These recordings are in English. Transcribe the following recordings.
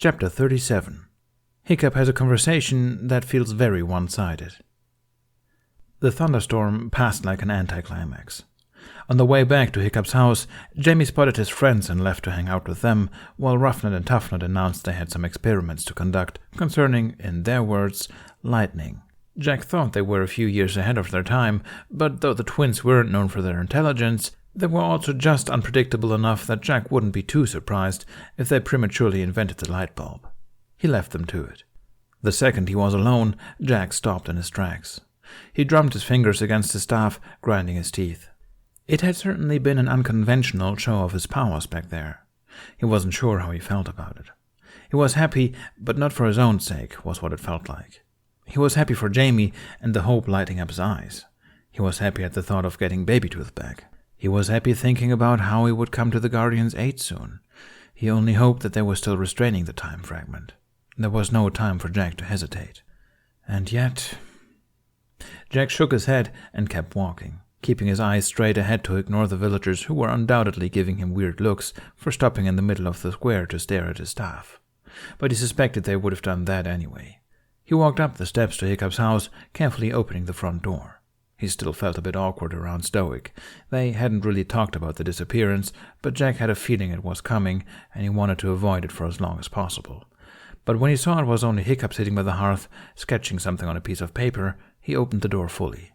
Chapter 37. Hiccup has a conversation that feels very one-sided. The thunderstorm passed like an anticlimax. On the way back to Hiccup's house, Jamie spotted his friends and left to hang out with them, while Roughnut and Toughnut announced they had some experiments to conduct concerning, in their words, lightning. Jack thought they were a few years ahead of their time, but though the twins weren't known for their intelligence, they were also just unpredictable enough that Jack wouldn't be too surprised if they prematurely invented the light bulb. He left them to it. The second he was alone, Jack stopped in his tracks. He drummed his fingers against his staff, grinding his teeth. It had certainly been an unconventional show of his powers back there. He wasn't sure how he felt about it. He was happy, but not for his own sake, was what it felt like. He was happy for Jamie and the hope lighting up his eyes. He was happy at the thought of getting Babytooth back. He was happy thinking about how he would come to the Guardian's aid soon. He only hoped that they were still restraining the time fragment. There was no time for Jack to hesitate. And yet... Jack shook his head and kept walking, keeping his eyes straight ahead to ignore the villagers who were undoubtedly giving him weird looks for stopping in the middle of the square to stare at his staff. But he suspected they would have done that anyway. He walked up the steps to Hiccup's house, carefully opening the front door. He still felt a bit awkward around Stoic. They hadn't really talked about the disappearance, but Jack had a feeling it was coming, and he wanted to avoid it for as long as possible. But when he saw it was only Hiccup sitting by the hearth, sketching something on a piece of paper, he opened the door fully.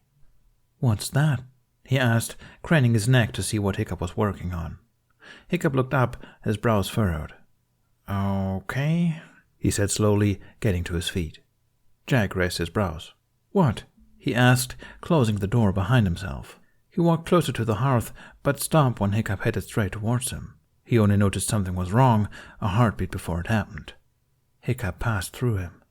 "What's that?" he asked, craning his neck to see what Hiccup was working on. Hiccup looked up, his brows furrowed. "Okay," he said slowly, getting to his feet. Jack raised his brows. "What?" he asked, closing the door behind himself. He walked closer to the hearth, but stopped when Hiccup headed straight towards him. He only noticed something was wrong, a heartbeat before it happened. Hiccup passed through him.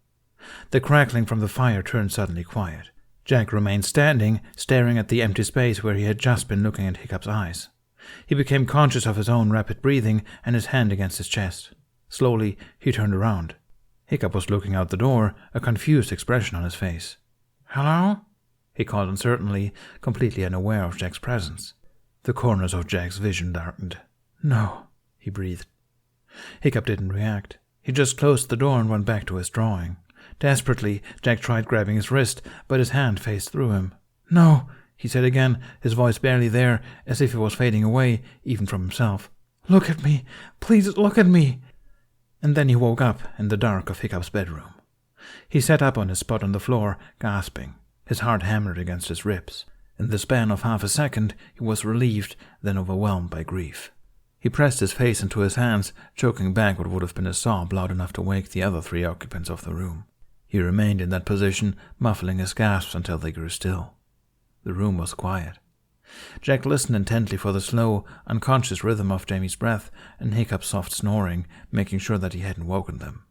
The crackling from the fire turned suddenly quiet. Jack remained standing, staring at the empty space where he had just been looking at Hiccup's eyes. He became conscious of his own rapid breathing and his hand against his chest. Slowly, he turned around. Hiccup was looking out the door, a confused expression on his face. "Hello?" he called uncertainly, completely unaware of Jack's presence. The corners of Jack's vision darkened. "No," he breathed. Hiccup didn't react. He just closed the door and went back to his drawing. Desperately, Jack tried grabbing his wrist, but his hand phased through him. "No," he said again, his voice barely there, as if it was fading away, even from himself. "Look at me! Please look at me!" And then he woke up in the dark of Hiccup's bedroom. He sat up on his spot on the floor, gasping. His heart hammered against his ribs. In the span of half a second, he was relieved, then overwhelmed by grief. He pressed his face into his hands, choking back what would have been a sob loud enough to wake the other 3 occupants of the room. He remained in that position, muffling his gasps until they grew still. The room was quiet. Jack listened intently for the slow, unconscious rhythm of Jamie's breath and Hiccup's soft snoring, making sure that he hadn't woken them.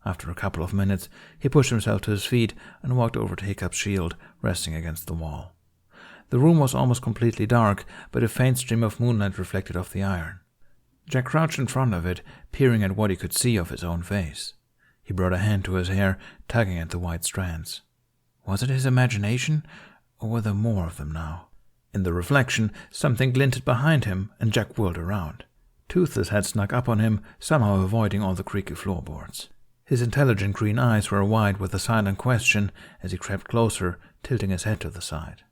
After a couple of minutes, he pushed himself to his feet and walked over to Hiccup's shield, resting against the wall. The room was almost completely dark, but a faint stream of moonlight reflected off the iron. Jack crouched in front of it, peering at what he could see of his own face. He brought a hand to his hair, tugging at the white strands. Was it his imagination, or were there more of them now? In the reflection, something glinted behind him, and Jack whirled around. Toothless had snuck up on him, somehow avoiding all the creaky floorboards. His intelligent green eyes were wide with a silent question as he crept closer, tilting his head to the side.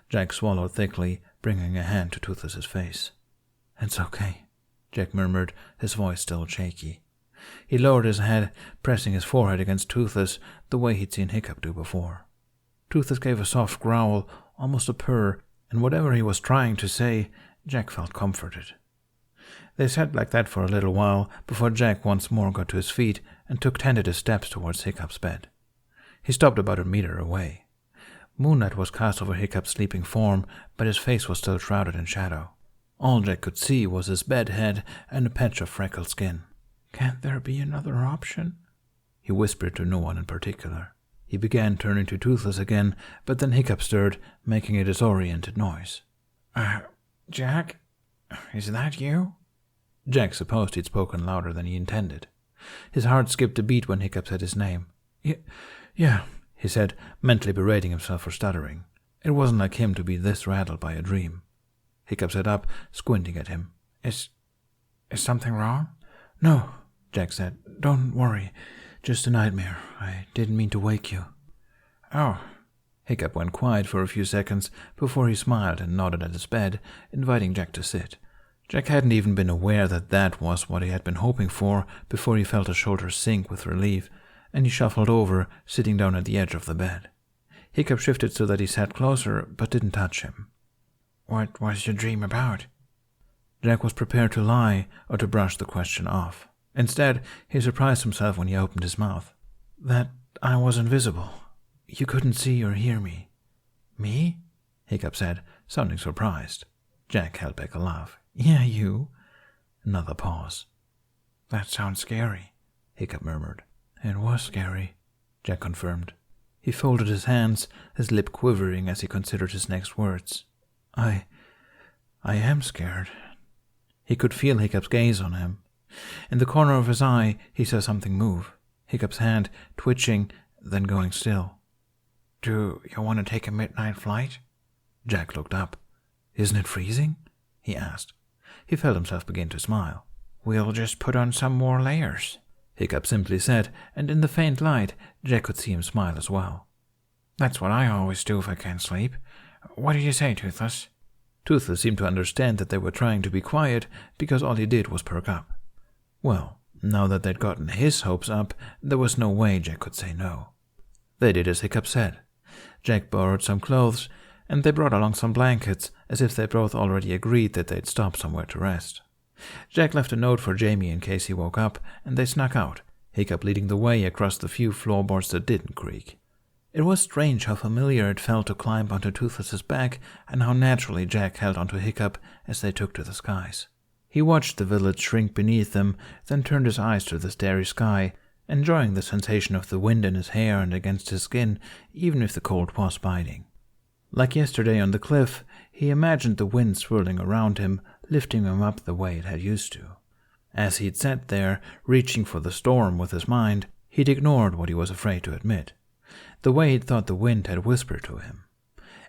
Jack swallowed thickly, bringing a hand to Toothless's face. "It's okay," Jack murmured, his voice still shaky. He lowered his head, pressing his forehead against Toothless the way he'd seen Hiccup do before. Toothless gave a soft growl, almost a purr, and whatever he was trying to say, Jack felt comforted. They sat like that for a little while before Jack once more got to his feet and took tentative steps towards Hiccup's bed. He stopped about a meter away. Moonlight was cast over Hiccup's sleeping form, but his face was still shrouded in shadow. All Jack could see was his bed head and a patch of freckled skin. "Can't there be another option?" he whispered to no one in particular. He began turning to Toothless again, but then Hiccup stirred, making a disoriented noise. Jack? Is that you?" Jack supposed he'd spoken louder than he intended. His heart skipped a beat when Hiccup said his name. Yeah, he said, mentally berating himself for stuttering. It wasn't like him to be this rattled by a dream. Hiccup sat up, squinting at him. Is something wrong?" "No," Jack said. Don't worry. Just a nightmare. I didn't mean to wake you. Oh. Hiccup went quiet for a few seconds before he smiled and nodded at his bed, inviting Jack to sit. Jack hadn't even been aware that that was what he had been hoping for before he felt his shoulders sink with relief, and he shuffled over, sitting down at the edge of the bed. Hiccup shifted so that he sat closer, but didn't touch him. What was your dream about? Jack was prepared to lie or to brush the question off. Instead, he surprised himself when he opened his mouth. That I was invisible. You couldn't see or hear me. Me? Hiccup said, sounding surprised. Jack held back a laugh. Yeah, you. Another pause. That sounds scary, Hiccup murmured. It was scary, Jack confirmed. He folded his hands, his lip quivering as he considered his next words. I am scared. He could feel Hiccup's gaze on him. In the corner of his eye, he saw something move, Hiccup's hand twitching, then going still. Do you want to take a midnight flight? Jack looked up. Isn't it freezing? He asked. He felt himself begin to smile. We'll just put on some more layers, Hiccup simply said, and in the faint light, Jack could see him smile as well. That's what I always do if I can't sleep. What do you say, Toothless? Toothless seemed to understand that they were trying to be quiet because all he did was perk up. Well, now that they'd gotten his hopes up, there was no way Jack could say no. They did as Hiccup said. Jack borrowed some clothes, and they brought along some blankets, as if they both already agreed that they'd stop somewhere to rest. Jack left a note for Jamie in case he woke up, and they snuck out, Hiccup leading the way across the few floorboards that didn't creak. It was strange how familiar it felt to climb onto Toothless's back, and how naturally Jack held onto Hiccup as they took to the skies. He watched the village shrink beneath them, then turned his eyes to the starry sky, enjoying the sensation of the wind in his hair and against his skin, even if the cold was biting. Like yesterday on the cliff, he imagined the wind swirling around him, lifting him up the way it had used to. As he'd sat there, reaching for the storm with his mind, he'd ignored what he was afraid to admit. The way he'd thought the wind had whispered to him.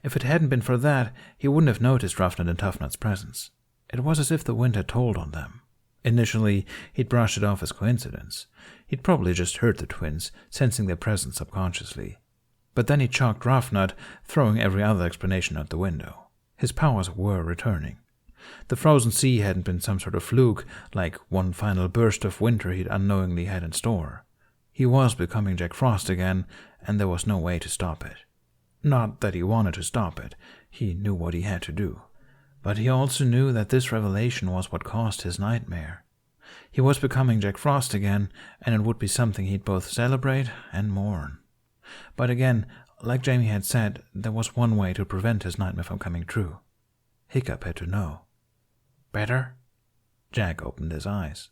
If it hadn't been for that, he wouldn't have noticed Roughnut and Toughnut's presence. It was as if the wind had told on them. Initially, he'd brushed it off as coincidence. He'd probably just heard the twins, sensing their presence subconsciously. But then he chalked Roughnut, throwing every other explanation out the window. His powers were returning. The frozen sea hadn't been some sort of fluke, like one final burst of winter he'd unknowingly had in store. He was becoming Jack Frost again, and there was no way to stop it. Not that he wanted to stop it. He knew what he had to do. But he also knew that this revelation was what caused his nightmare. He was becoming Jack Frost again, and it would be something he'd both celebrate and mourn. But again, like Jamie had said, there was one way to prevent his nightmare from coming true. Hiccup had to know. Better? Jack opened his eyes.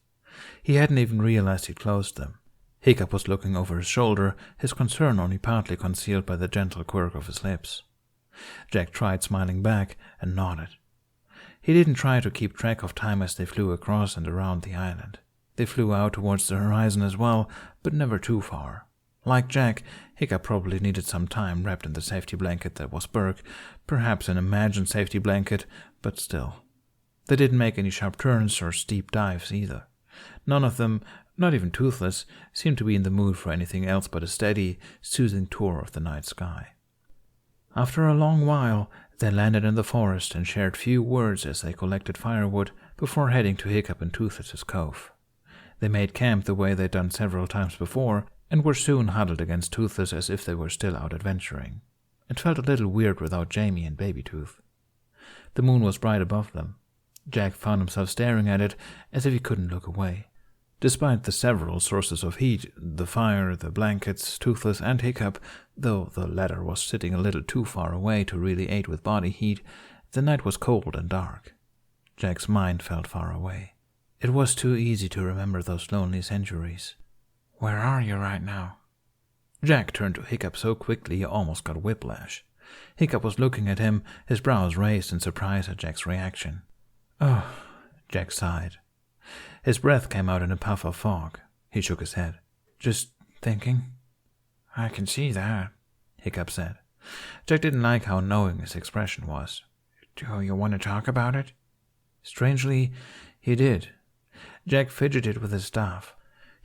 He hadn't even realized he'd closed them. Hiccup was looking over his shoulder, his concern only partly concealed by the gentle quirk of his lips. Jack tried smiling back and nodded. He didn't try to keep track of time as they flew across and around the island. They flew out towards the horizon as well, but never too far. Like Jack, Hiccup probably needed some time wrapped in the safety blanket that was Burke, perhaps an imagined safety blanket, but still. They didn't make any sharp turns or steep dives either. None of them, not even Toothless, seemed to be in the mood for anything else but a steady, soothing tour of the night sky. After a long while, they landed in the forest and shared few words as they collected firewood before heading to Hiccup and Toothless's cove. They made camp the way they'd done several times before, and were soon huddled against Toothless as if they were still out adventuring. It felt a little weird without Jamie and Baby Tooth. The moon was bright above them. Jack found himself staring at it as if he couldn't look away. Despite the several sources of heat, the fire, the blankets, Toothless, and Hiccup, though the latter was sitting a little too far away to really aid with body heat, the night was cold and dark. Jack's mind felt far away. It was too easy to remember those lonely centuries. Where are you right now? Jack turned to Hiccup so quickly he almost got whiplash. Hiccup was looking at him, his brows raised in surprise at Jack's reaction. Oh, Jack sighed. His breath came out in a puff of fog. He shook his head. Just thinking? I can see that, Hiccup said. Jack didn't like how knowing his expression was. Do you want to talk about it? Strangely, he did. Jack fidgeted with his staff.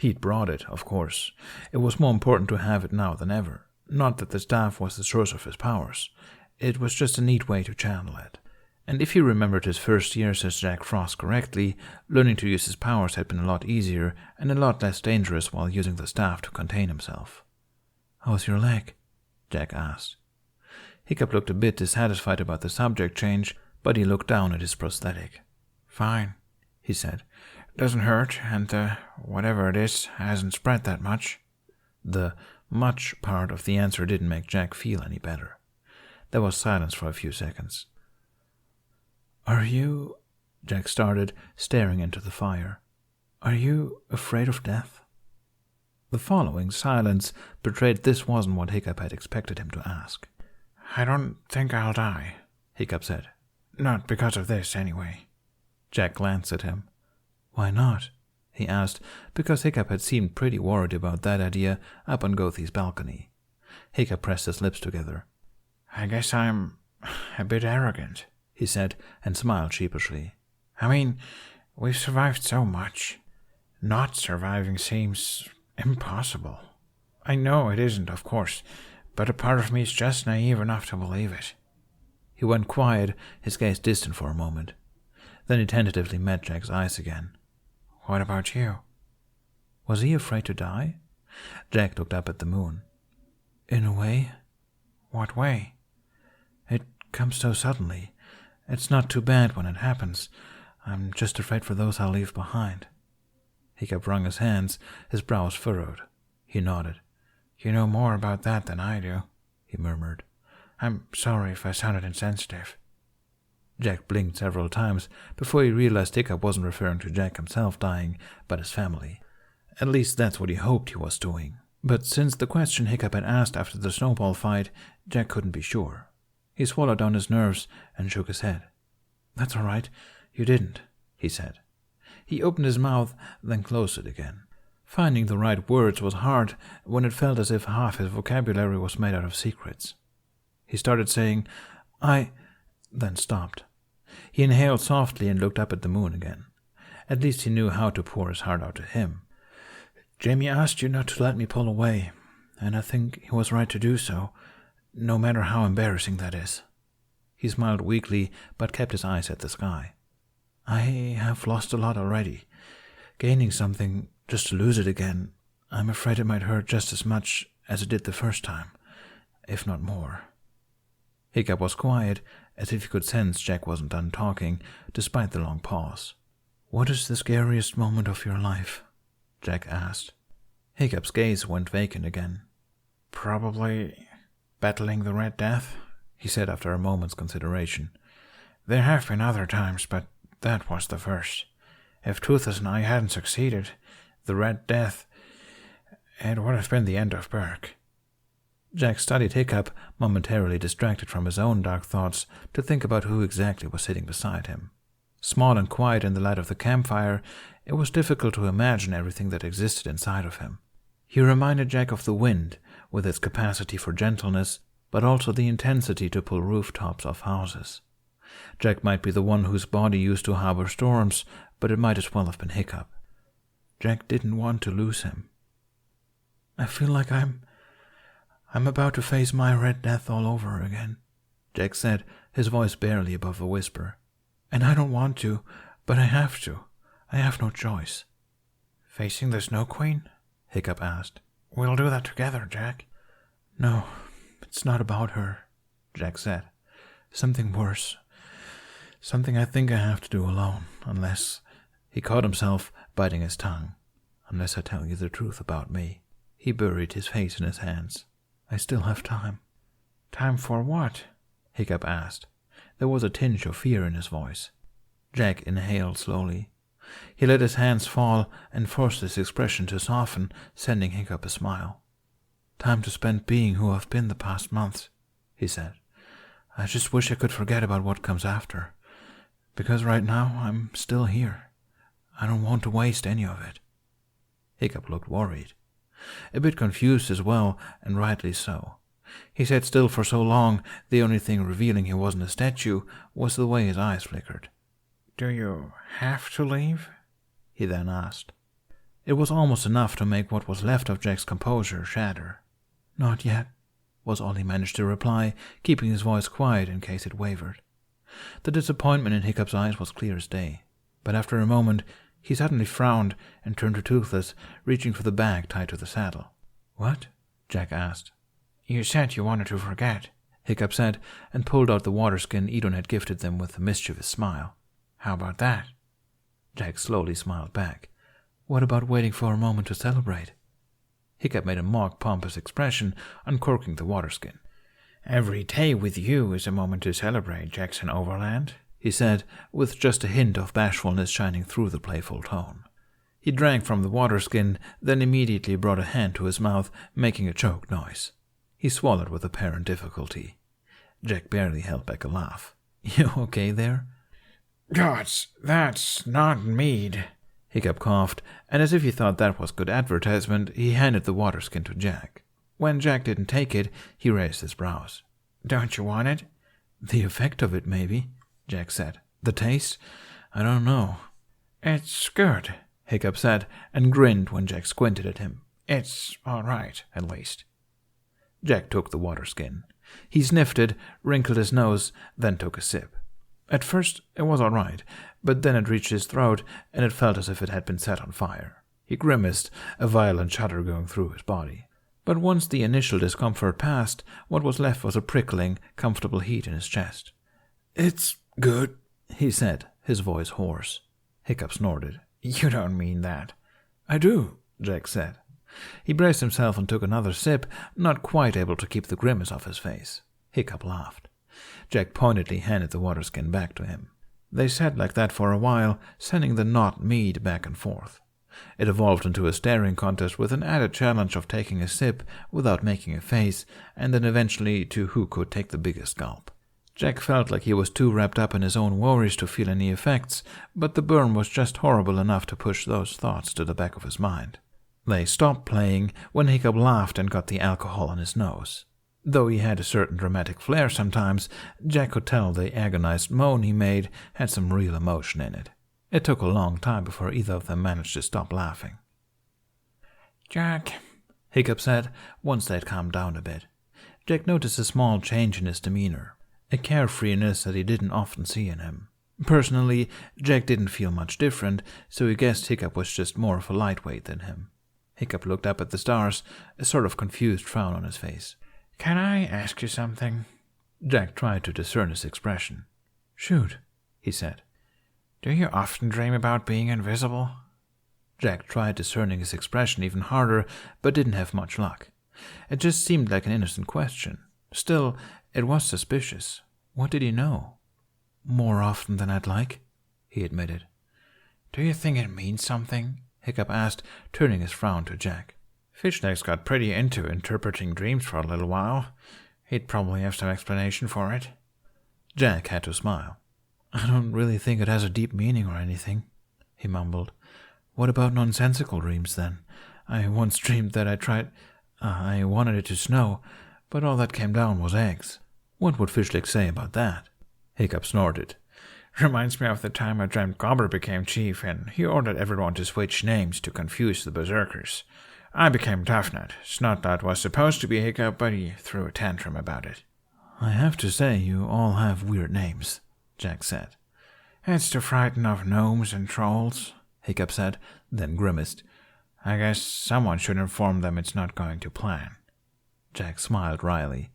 He'd brought it, of course. It was more important to have it now than ever. Not that the staff was the source of his powers. It was just a neat way to channel it. And if he remembered his first years as Jack Frost correctly, learning to use his powers had been a lot easier and a lot less dangerous while using the staff to contain himself. "How's your leg?" Jack asked. Hiccup looked a bit dissatisfied about the subject change, but he looked down at his prosthetic. "Fine," he said. "Doesn't hurt, and whatever it is hasn't spread that much." The much part of the answer didn't make Jack feel any better. There was silence for a few seconds. "Are you," Jack started, staring into the fire, "are you afraid of death?" The following silence betrayed this wasn't what Hiccup had expected him to ask. "I don't think I'll die," Hiccup said. "Not because of this, anyway." Jack glanced at him. "Why not?" he asked, because Hiccup had seemed pretty worried about that idea up on Gothi's balcony. Hiccup pressed his lips together. "I guess I'm a bit arrogant," he said, and smiled sheepishly. "I mean, we've survived so much. Not surviving seems impossible. I know it isn't, of course, but a part of me is just naive enough to believe it." He went quiet, his gaze distant for a moment. Then he tentatively met Jack's eyes again. "What about you?" Was he afraid to die? Jack looked up at the moon. "In a way." "What way?" "It comes so suddenly. It's not too bad when it happens. I'm just afraid for those I'll leave behind." Hiccup wrung his hands, his brows furrowed. He nodded. "You know more about that than I do," he murmured. "I'm sorry if I sounded insensitive." Jack blinked several times before he realized Hiccup wasn't referring to Jack himself dying, but his family. At least that's what he hoped he was doing. But since the question Hiccup had asked after the snowball fight, Jack couldn't be sure. He swallowed down his nerves and shook his head. "That's all right. You didn't," he said. He opened his mouth, then closed it again. Finding the right words was hard when it felt as if half his vocabulary was made out of secrets. He started saying, then stopped. He inhaled softly and looked up at the moon again. At least he knew how to pour his heart out to him. "Jamie asked you not to let me pull away, and I think he was right to do so, no matter how embarrassing that is." He smiled weakly, but kept his eyes at the sky. "I have lost a lot already. Gaining something just to lose it again, I'm afraid it might hurt just as much as it did the first time, if not more." Hiccup was quiet, as if he could sense Jack wasn't done talking, despite the long pause. "What is the scariest moment of your life?" Jack asked. Hiccup's gaze went vacant again. "Probably battling the Red Death," he said after a moment's consideration. "There have been other times, but that was the first. If Toothless and I hadn't succeeded, the Red Death, it would have been the end of Burke." Jack studied Hiccup, momentarily distracted from his own dark thoughts to think about who exactly was sitting beside him. Small and quiet in the light of the campfire, it was difficult to imagine everything that existed inside of him. He reminded Jack of the wind, with its capacity for gentleness, but also the intensity to pull rooftops off houses. Jack might be the one whose body used to harbor storms, but it might as well have been Hiccup. Jack didn't want to lose him. "I feel like I'm about to face my Red Death all over again," Jack said, his voice barely above a whisper. "And I don't want to, but I have to. I have no choice." "Facing the Snow Queen?" Hiccup asked. "We'll do that together, Jack." "No, it's not about her," Jack said. "Something worse. Something I think I have to do alone, unless—" He caught himself, biting his tongue. "Unless I tell you the truth about me." He buried his face in his hands. "I still have time." "Time for what?" Hiccup asked. There was a tinge of fear in his voice. Jack inhaled slowly. He let his hands fall and forced his expression to soften, sending Hiccup a smile. "Time to spend being who I've been the past months," he said. "I just wish I could forget about what comes after. Because right now I'm still here. I don't want to waste any of it." Hiccup looked worried. A bit confused as well, and rightly so. He sat still for so long, the only thing revealing he wasn't a statue was the way his eyes flickered. "Do you have to leave?" he then asked. It was almost enough to make what was left of Jack's composure shatter. "Not yet," was all he managed to reply, keeping his voice quiet in case it wavered. The disappointment in Hiccup's eyes was clear as day, but after a moment he suddenly frowned and turned to Toothless, reaching for the bag tied to the saddle. "What?" Jack asked. "You said you wanted to forget," Hiccup said, and pulled out the waterskin Edon had gifted them with a mischievous smile. "How about that?" Jack slowly smiled back. "What about waiting for a moment to celebrate?" Hiccup made a mock pompous expression, uncorking the waterskin. "Every day with you is a moment to celebrate, Jackson Overland," he said, with just a hint of bashfulness shining through the playful tone. He drank from the waterskin, then immediately brought a hand to his mouth, making a choked noise. He swallowed with apparent difficulty. Jack barely held back a laugh. "You okay there?" "Gods, that's not mead," Hiccup coughed, and as if he thought that was good advertisement, he handed the waterskin to Jack. When Jack didn't take it, he raised his brows. "Don't you want it?" "The effect of it, maybe," Jack said. "The taste? I don't know." "It's good," Hiccup said, and grinned when Jack squinted at him. "It's all right, at least." Jack took the waterskin. He sniffed it, wrinkled his nose, then took a sip. At first it was all right, but then it reached his throat, and it felt as if it had been set on fire. He grimaced, a violent shudder going through his body. But once the initial discomfort passed, what was left was a prickling, comfortable heat in his chest. "It's good," he said, his voice hoarse. Hiccup snorted. "You don't mean that." "I do," Jack said. He braced himself and took another sip, not quite able to keep the grimace off his face. Hiccup laughed. Jack pointedly handed the waterskin back to him. They sat like that for a while, sending the not mead back and forth. It evolved into a staring contest with an added challenge of taking a sip without making a face, and then eventually to who could take the biggest gulp. Jack felt like he was too wrapped up in his own worries to feel any effects, but the burn was just horrible enough to push those thoughts to the back of his mind. They stopped playing when Hiccup laughed and got the alcohol on his nose. Though he had a certain dramatic flair sometimes, Jack could tell the agonized moan he made had some real emotion in it. It took a long time before either of them managed to stop laughing. "Jack," Hiccup said, once they'd calmed down a bit. Jack noticed a small change in his demeanor, a carefreeness that he didn't often see in him. Personally, Jack didn't feel much different, so he guessed Hiccup was just more of a lightweight than him. Hiccup looked up at the stars, a sort of confused frown on his face. "Can I ask you something?" Jack tried to discern his expression. "Shoot," he said. "Do you often dream about being invisible?" Jack tried discerning his expression even harder, but didn't have much luck. It just seemed like an innocent question. Still, it was suspicious. What did he know? "More often than I'd like," he admitted. "Do you think it means something?" Hiccup asked, turning his frown to Jack. "Fishlegs got pretty into interpreting dreams for a little while. He'd probably have some explanation for it." Jack had to smile. "I don't really think it has a deep meaning or anything," he mumbled. "What about nonsensical dreams, then? I once dreamed that I wanted it to snow, but all that came down was eggs. What would Fishlegs say about that?" Hiccup snorted. "Reminds me of the time I dreamt Gobber became chief, and he ordered everyone to switch names to confuse the berserkers. I became Toughnut. Snotlot was supposed to be Hiccup, but he threw a tantrum about it." "I have to say, you all have weird names," Jack said. "It's to frighten off gnomes and trolls," Hiccup said, then grimaced. "I guess someone should inform them it's not going to plan." Jack smiled wryly.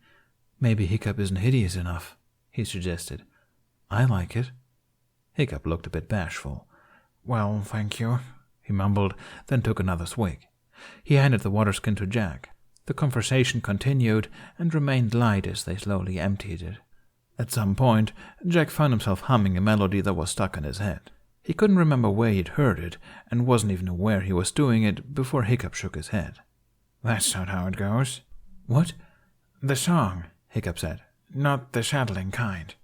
"Maybe Hiccup isn't hideous enough," he suggested. "I like it." Hiccup looked a bit bashful. "Well, thank you," he mumbled, then took another swig. He handed the waterskin to Jack. The conversation continued and remained light as they slowly emptied it. At some point, Jack found himself humming a melody that was stuck in his head. He couldn't remember where he'd heard it, and wasn't even aware he was doing it before Hiccup shook his head. "That's not how it goes." "What?" "The song," Hiccup said. "Not the shattling kind."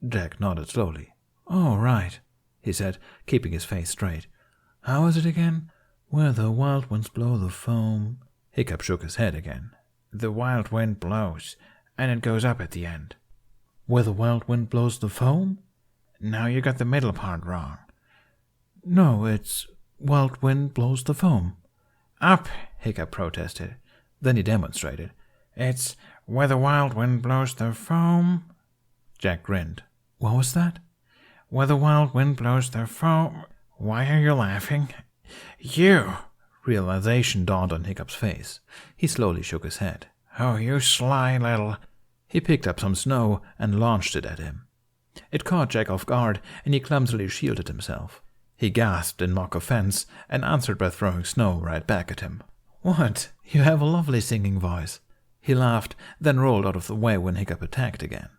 Jack nodded slowly. "Oh, right," he said, keeping his face straight. "How is it again? Where the wild winds blow the foam." Hiccup shook his head again. "The wild wind blows, and it goes up at the end." "Where the wild wind blows the foam?" "No, you got the middle part wrong." "No, it's..." wild wind blows the foam. Up, Hiccup protested. Then he demonstrated. It's where the wild wind blows the foam. Jack grinned. What was that? Where the wild wind blows the foam. Why are you laughing? You! Realization dawned on Hiccup's face. He slowly shook his head. Oh, you sly little... He picked up some snow and launched it at him. It caught Jack off guard, and he clumsily shielded himself. He gasped in mock offense and answered by throwing snow right back at him. What? You have a lovely singing voice. He laughed, then rolled out of the way when Hiccup attacked again.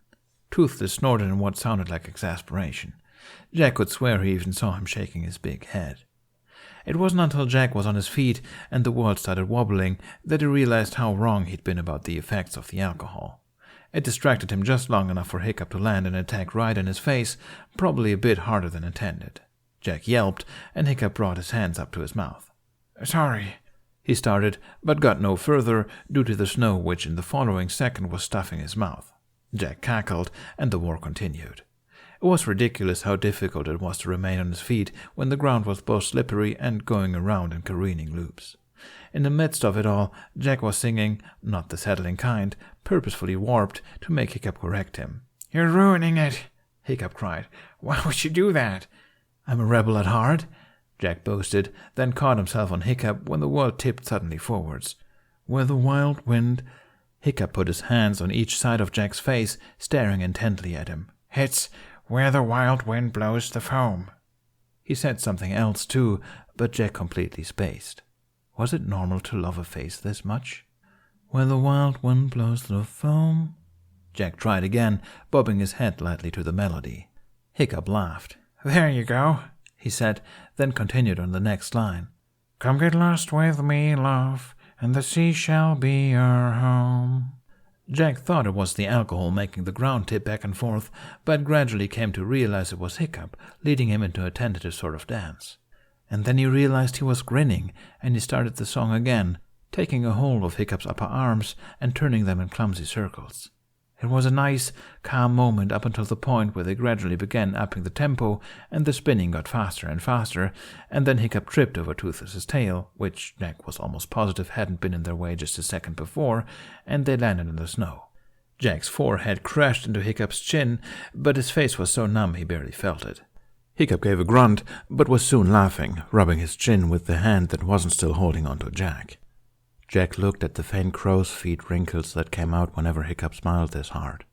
Toothless snorted in what sounded like exasperation. Jack could swear he even saw him shaking his big head. It wasn't until Jack was on his feet and the world started wobbling that he realized how wrong he'd been about the effects of the alcohol. It distracted him just long enough for Hiccup to land an attack right in his face, probably a bit harder than intended. Jack yelped, and Hiccup brought his hands up to his mouth. Sorry, he started, but got no further due to the snow which in the following second was stuffing his mouth. Jack cackled, and the war continued. It was ridiculous how difficult it was to remain on his feet when the ground was both slippery and going around in careening loops. In the midst of it all, Jack was singing, not the settling kind, purposefully warped to make Hiccup correct him. You're ruining it, Hiccup cried. Why would you do that? I'm a rebel at heart, Jack boasted, then caught himself on Hiccup when the world tipped suddenly forwards. Where the wild wind... Hiccup put his hands on each side of Jack's face, staring intently at him. It's where the wild wind blows the foam. He said something else too, but Jack completely spaced. Was it normal to love a face this much? Where the wild wind blows the foam... Jack tried again, bobbing his head lightly to the melody. Hiccup laughed. There you go, he said, then continued on the next line. Come get lost with me, love, and the sea shall be your home. Jack thought it was the alcohol making the ground tip back and forth, but gradually came to realize it was Hiccup, leading him into a tentative sort of dance. And then he realized he was grinning, and he started the song again, taking a hold of Hiccup's upper arms and turning them in clumsy circles. It was a nice, calm moment up until the point where they gradually began upping the tempo, and the spinning got faster and faster, and then Hiccup tripped over Toothless's tail, which Jack was almost positive hadn't been in their way just a second before, and they landed in the snow. Jack's forehead crashed into Hiccup's chin, but his face was so numb he barely felt it. Hiccup gave a grunt, but was soon laughing, rubbing his chin with the hand that wasn't still holding onto Jack. Jack looked at the faint crow's feet wrinkles that came out whenever Hiccup smiled this hard.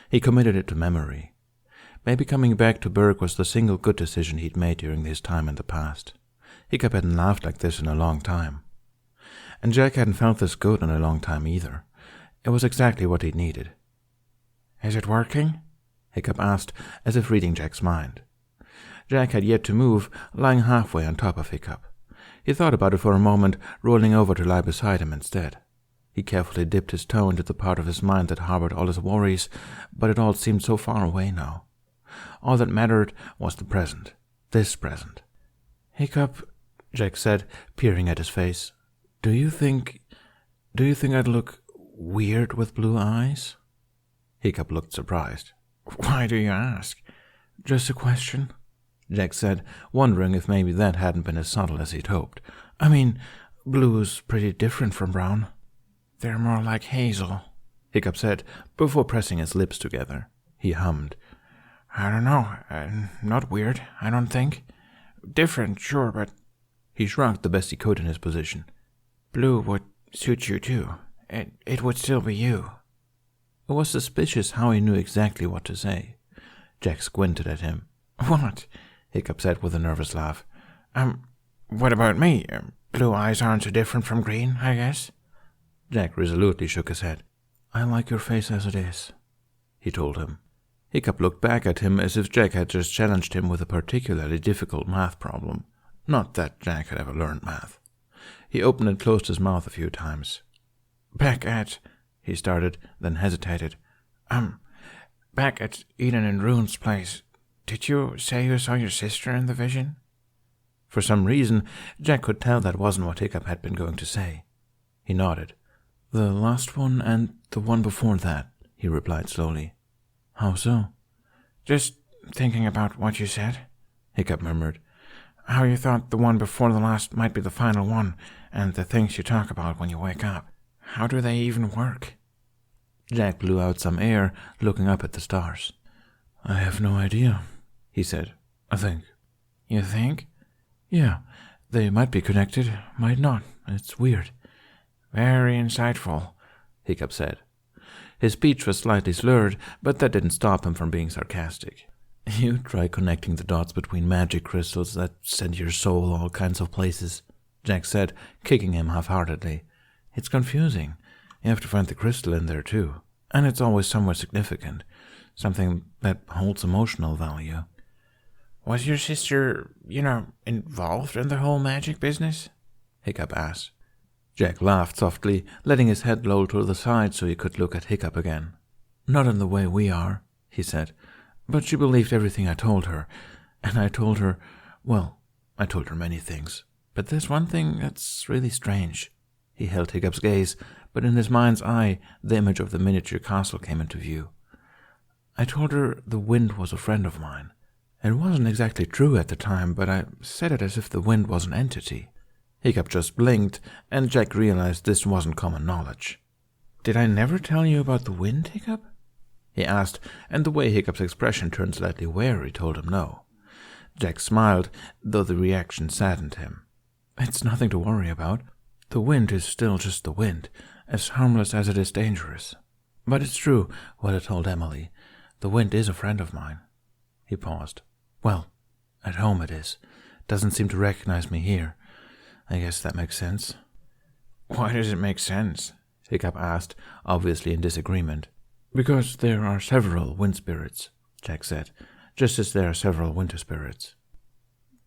He committed it to memory. Maybe coming back to Berg was the single good decision he'd made during his time in the past. Hiccup hadn't laughed like this in a long time. And Jack hadn't felt this good in a long time either. It was exactly what he'd needed. Is it working? Hiccup asked, as if reading Jack's mind. Jack had yet to move, lying halfway on top of Hiccup. He thought about it for a moment, rolling over to lie beside him instead. He carefully dipped his toe into the part of his mind that harbored all his worries, but it all seemed so far away now. All that mattered was the present, this present. Hiccup, Jack said, peering at his face, do you think I'd look weird with blue eyes? Hiccup looked surprised. Why do you ask? Just a question, Jack said, wondering if maybe that hadn't been as subtle as he'd hoped. I mean, blue's pretty different from brown. They're more like hazel, Hiccup said, before pressing his lips together. He hummed. I don't know. Not weird, I don't think. Different, sure, but... He shrugged the best he could in his position. Blue would suit you, too. It would still be you. It was suspicious how he knew exactly what to say. Jack squinted at him. What? Hiccup said with a nervous laugh. What about me? Blue eyes aren't so different from green, I guess. Jack resolutely shook his head. I like your face as it is, he told him. Hiccup looked back at him as if Jack had just challenged him with a particularly difficult math problem. Not that Jack had ever learned math. He opened and closed his mouth a few times. Back at... he started, then hesitated. Back at Eden and Rune's place. Did you say you saw your sister in the vision? For some reason, Jack could tell that wasn't what Hiccup had been going to say. He nodded. The last one and the one before that, he replied slowly. How so? Just thinking about what you said, Hiccup murmured. how you thought the one before the last might be the final one, and the things you talk about when you wake up. How do they even work? Jack blew out some air, looking up at the stars. I have no idea, he said. I think. You think? Yeah, they might be connected, might not. It's weird. Very insightful, Hiccup said. His speech was slightly slurred, but that didn't stop him from being sarcastic. You try connecting the dots between magic crystals that send your soul all kinds of places, Jack said, kicking him half-heartedly. It's confusing. You have to find the crystal in there, too. And it's always somewhere significant. Something that holds emotional value. Was your sister, involved in the whole magic business? Hiccup asked. Jack laughed softly, letting his head loll to the side so he could look at Hiccup again. Not in the way we are, he said. But she believed everything I told her. And I told her many things. But there's one thing that's really strange. He held Hiccup's gaze, but in his mind's eye, the image of the miniature castle came into view. I told her the wind was a friend of mine. It wasn't exactly true at the time, but I said it as if the wind was an entity. Hiccup just blinked, and Jack realized this wasn't common knowledge. Did I never tell you about the wind, Hiccup? He asked, and the way Hiccup's expression turned slightly wary told him no. Jack smiled, though the reaction saddened him. It's nothing to worry about. The wind is still just the wind, as harmless as it is dangerous. But it's true what I told Emily. The wind is a friend of mine. He paused. Well, at home it is. Doesn't seem to recognize me here. I guess that makes sense. Why does it make sense? Hiccup asked, obviously in disagreement. Because there are several wind spirits, Jack said, just as there are several winter spirits.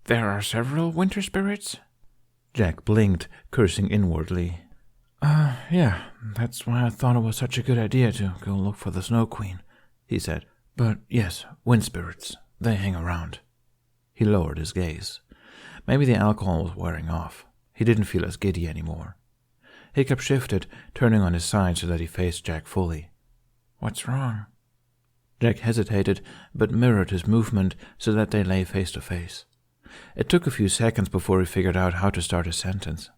There are several winter spirits? Jack blinked, cursing inwardly. Yeah, that's why I thought it was such a good idea to go look for the Snow Queen, he said. But yes, wind spirits, they hang around. He lowered his gaze. Maybe the alcohol was wearing off. He didn't feel as giddy anymore. Hiccup shifted, turning on his side so that he faced Jack fully. What's wrong? Jack hesitated, but mirrored his movement so that they lay face to face. It took a few seconds before he figured out how to start a sentence.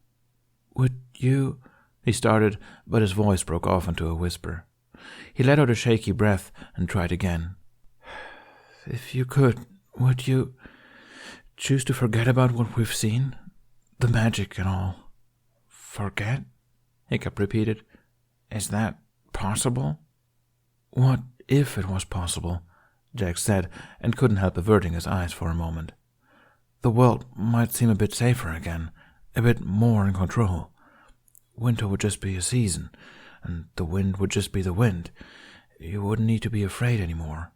Would you... He started, but his voice broke off into a whisper. He let out a shaky breath and tried again. If you could, would you choose to forget about what we've seen? The magic and all. Forget? Hiccup repeated. Is that possible? What if it was possible? Jack said, and couldn't help averting his eyes for a moment. The world might seem a bit safer again, a bit more in control. Winter would just be a season, and the wind would just be the wind. You wouldn't need to be afraid anymore.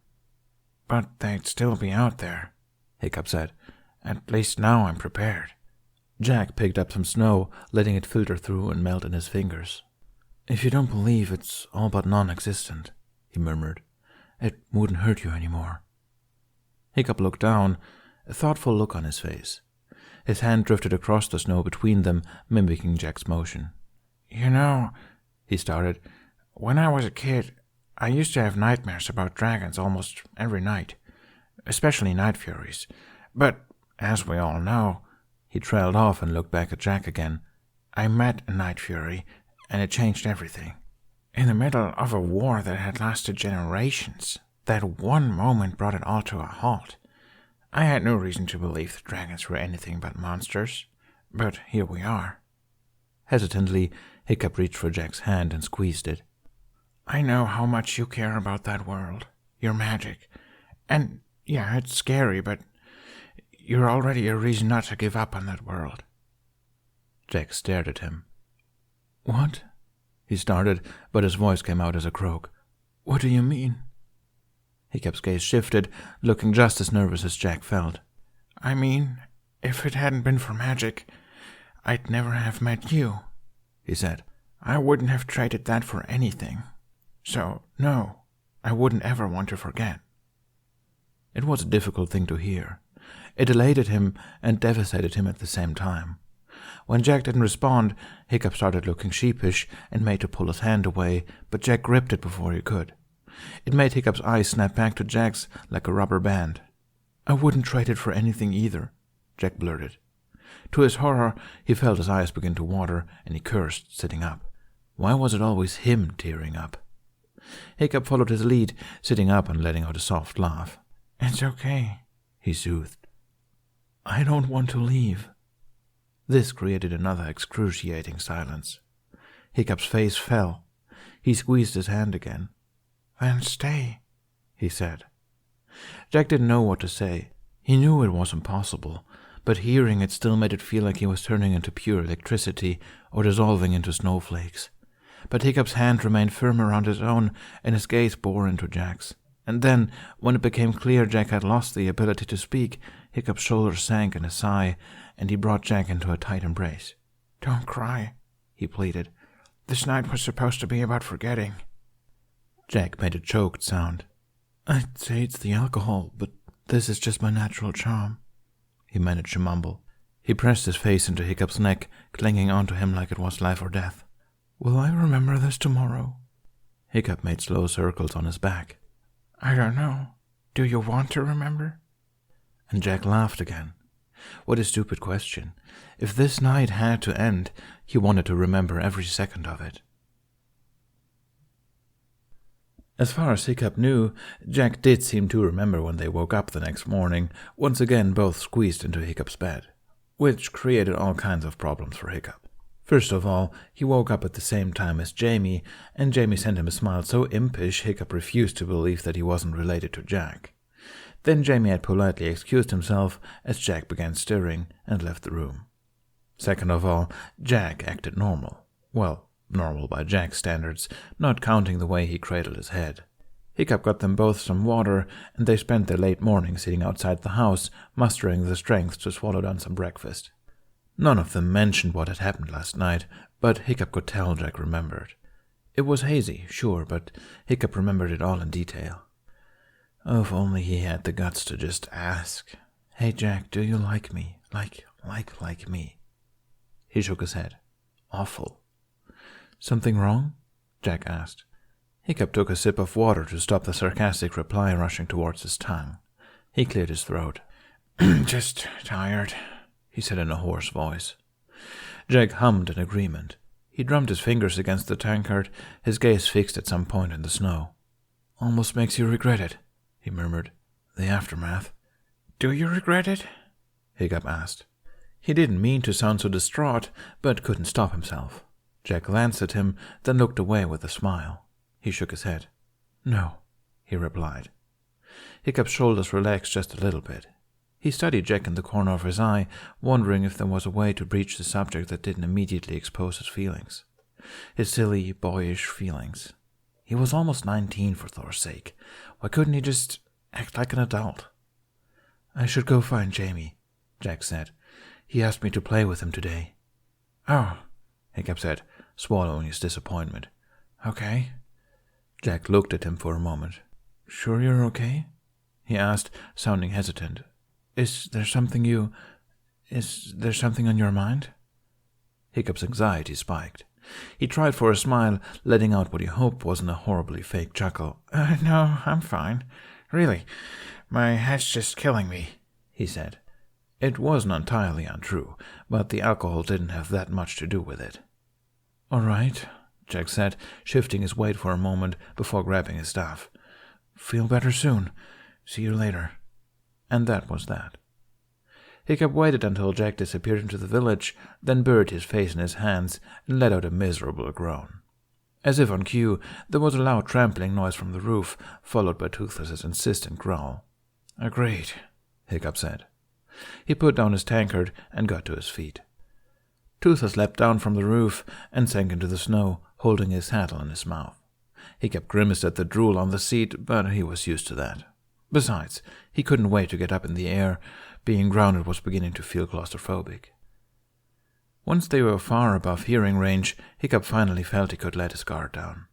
But they'd still be out there, Hiccup said. At least now I'm prepared. Jack picked up some snow, letting it filter through and melt in his fingers. If you don't believe it's all but non-existent, he murmured, it wouldn't hurt you anymore. Hiccup looked down, a thoughtful look on his face. His hand drifted across the snow between them, mimicking Jack's motion. He started, when I was a kid, I used to have nightmares about dragons almost every night, especially night furies. But, as we all know, he trailed off and looked back at Jack again. I met a night fury, and it changed everything. In the middle of a war that had lasted generations, that one moment brought it all to a halt. I had no reason to believe that dragons were anything but monsters, but here we are. Hesitantly, Hiccup reached for Jack's hand and squeezed it. I know how much you care about that world, your magic. And, yeah, it's scary, but you're already a reason not to give up on that world. Jack stared at him. What? He started, but his voice came out as a croak. What do you mean? Hiccup's gaze shifted, looking just as nervous as Jack felt. I mean, if it hadn't been for magic, I'd never have met you, he said. I wouldn't have traded that for anything. So, no, I wouldn't ever want to forget. It was a difficult thing to hear. It elated him and devastated him at the same time. When Jack didn't respond, Hiccup started looking sheepish and made to pull his hand away, but Jack gripped it before he could. It made Hiccup's eyes snap back to Jack's like a rubber band. I wouldn't trade it for anything either, Jack blurted. To his horror, he felt his eyes begin to water, and he cursed, sitting up. Why was it always him tearing up? Hiccup followed his lead, sitting up and letting out a soft laugh. "It's okay," he soothed. "I don't want to leave." This created another excruciating silence. Hiccup's face fell. He squeezed his hand again. "Then stay," he said. Jack didn't know what to say. He knew it was impossible, but hearing it still made it feel like he was turning into pure electricity or dissolving into snowflakes. But Hiccup's hand remained firm around his own, and his gaze bore into Jack's. And then, when it became clear Jack had lost the ability to speak, Hiccup's shoulders sank in a sigh, and he brought Jack into a tight embrace. "Don't cry," he pleaded. "This night was supposed to be about forgetting." Jack made a choked sound. "I'd say it's the alcohol, but this is just my natural charm," he managed to mumble. He pressed his face into Hiccup's neck, clinging onto him like it was life or death. "Will I remember this tomorrow?" Hiccup made slow circles on his back. "I don't know. Do you want to remember?" And Jack laughed again. What a stupid question. If this night had to end, he wanted to remember every second of it. As far as Hiccup knew, Jack did seem to remember when they woke up the next morning, once again both squeezed into Hiccup's bed, which created all kinds of problems for Hiccup. First of all, he woke up at the same time as Jamie, and Jamie sent him a smile so impish Hiccup refused to believe that he wasn't related to Jack. Then Jamie had politely excused himself as Jack began stirring and left the room. Second of all, Jack acted normal. Well, normal by Jack's standards, not counting the way he cradled his head. Hiccup got them both some water, and they spent their late morning sitting outside the house, mustering the strength to swallow down some breakfast. None of them mentioned what had happened last night, but Hiccup could tell Jack remembered. It was hazy, sure, but Hiccup remembered it all in detail. Oh, if only he had the guts to just ask, "Hey, Jack, do you like me? Like me?" He shook his head. Awful. "Something wrong?" Jack asked. Hiccup took a sip of water to stop the sarcastic reply rushing towards his tongue. He cleared his throat. "Just tired," he said in a hoarse voice. Jack hummed in agreement. He drummed his fingers against the tankard, his gaze fixed at some point in the snow. "Almost makes you regret it," he murmured. "The aftermath." "Do you regret it?" Hiccup asked. He didn't mean to sound so distraught, but couldn't stop himself. Jack glanced at him, then looked away with a smile. He shook his head. "No," he replied. Hiccup's shoulders relaxed just a little bit. He studied Jack in the corner of his eye, wondering if there was a way to breach the subject that didn't immediately expose his feelings. His silly, boyish feelings. He was almost 19, for Thor's sake. Why couldn't he just act like an adult? "I should go find Jamie," Jack said. "He asked me to play with him today." "Oh," Hiccup said, swallowing his disappointment. "Okay." Jack looked at him for a moment. "Sure you're okay?" he asked, sounding hesitant. Is there something on your mind?" Hiccup's anxiety spiked. He tried for a smile, letting out what he hoped wasn't a horribly fake chuckle. No, I'm fine. Really, my head's just killing me," he said. It wasn't entirely untrue, but the alcohol didn't have that much to do with it. "All right," Jack said, shifting his weight for a moment before grabbing his staff. "Feel better soon. See you later." And that was that. Hiccup waited until Jack disappeared into the village, then buried his face in his hands and let out a miserable groan. As if on cue, there was a loud trampling noise from the roof, followed by Toothless's insistent growl. "Agreed," Hiccup said. He put down his tankard and got to his feet. Toothless leapt down from the roof and sank into the snow, holding his saddle in his mouth. Hiccup grimaced at the drool on the seat, but he was used to that. Besides, he couldn't wait to get up in the air. Being grounded was beginning to feel claustrophobic. Once they were far above hearing range, Hiccup finally felt he could let his guard down.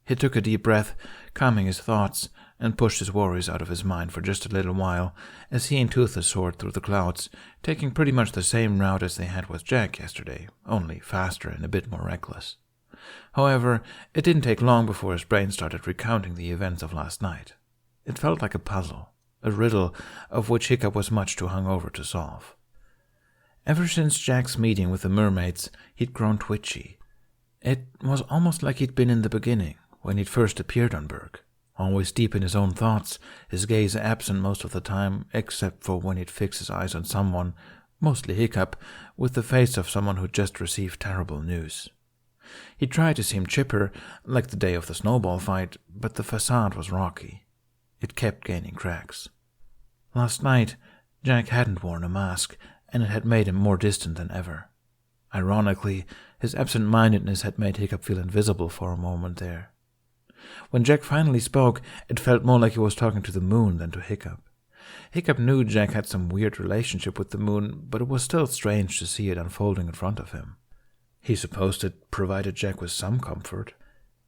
He took a deep breath, calming his thoughts, and pushed his worries out of his mind for just a little while, as he and Toothless soared through the clouds, taking pretty much the same route as they had with Jack yesterday, only faster and a bit more reckless. However, it didn't take long before his brain started recounting the events of last night. It felt like a puzzle, a riddle of which Hiccup was much too hungover to solve. Ever since Jack's meeting with the mermaids, he'd grown twitchy. It was almost like he'd been in the beginning, when he'd first appeared on Berg, always deep in his own thoughts, his gaze absent most of the time, except for when he'd fix his eyes on someone, mostly Hiccup, with the face of someone who'd just received terrible news. He tried to seem chipper, like the day of the snowball fight, but the facade was rocky. It kept gaining cracks. Last night, Jack hadn't worn a mask, and it had made him more distant than ever. Ironically, his absent-mindedness had made Hiccup feel invisible for a moment there. When Jack finally spoke, it felt more like he was talking to the moon than to Hiccup. Hiccup knew Jack had some weird relationship with the moon, but it was still strange to see it unfolding in front of him. He supposed it provided Jack with some comfort.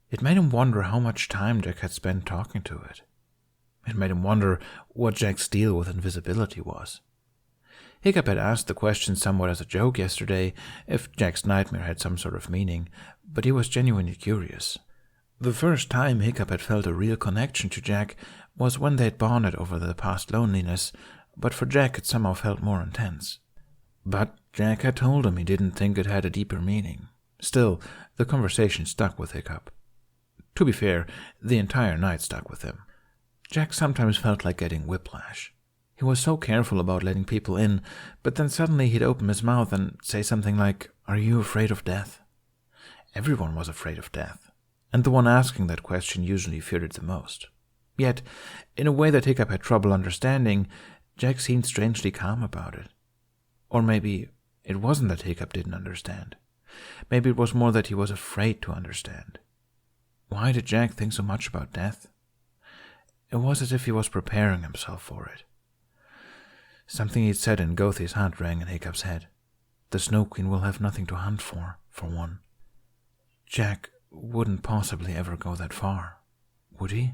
It made him wonder how much time Jack had spent talking to it. It made him wonder what Jack's deal with invisibility was. Hiccup had asked the question somewhat as a joke yesterday, if Jack's nightmare had some sort of meaning, but he was genuinely curious. The first time Hiccup had felt a real connection to Jack was when they'd bonded over the past loneliness, but for Jack it somehow felt more intense. But Jack had told him he didn't think it had a deeper meaning. Still, the conversation stuck with Hiccup. To be fair, the entire night stuck with him. Jack sometimes felt like getting whiplash. He was so careful about letting people in, but then suddenly he'd open his mouth and say something like, "Are you afraid of death?" Everyone was afraid of death, and the one asking that question usually feared it the most. Yet, in a way that Hiccup had trouble understanding, Jack seemed strangely calm about it. Or maybe it wasn't that Hiccup didn't understand. Maybe it was more that he was afraid to understand. Why did Jack think so much about death? It was as if he was preparing himself for it. Something he'd said in Gothi's hut rang in Hiccup's head. The Snow Queen will have nothing to hunt for one. Jack wouldn't possibly ever go that far, would he?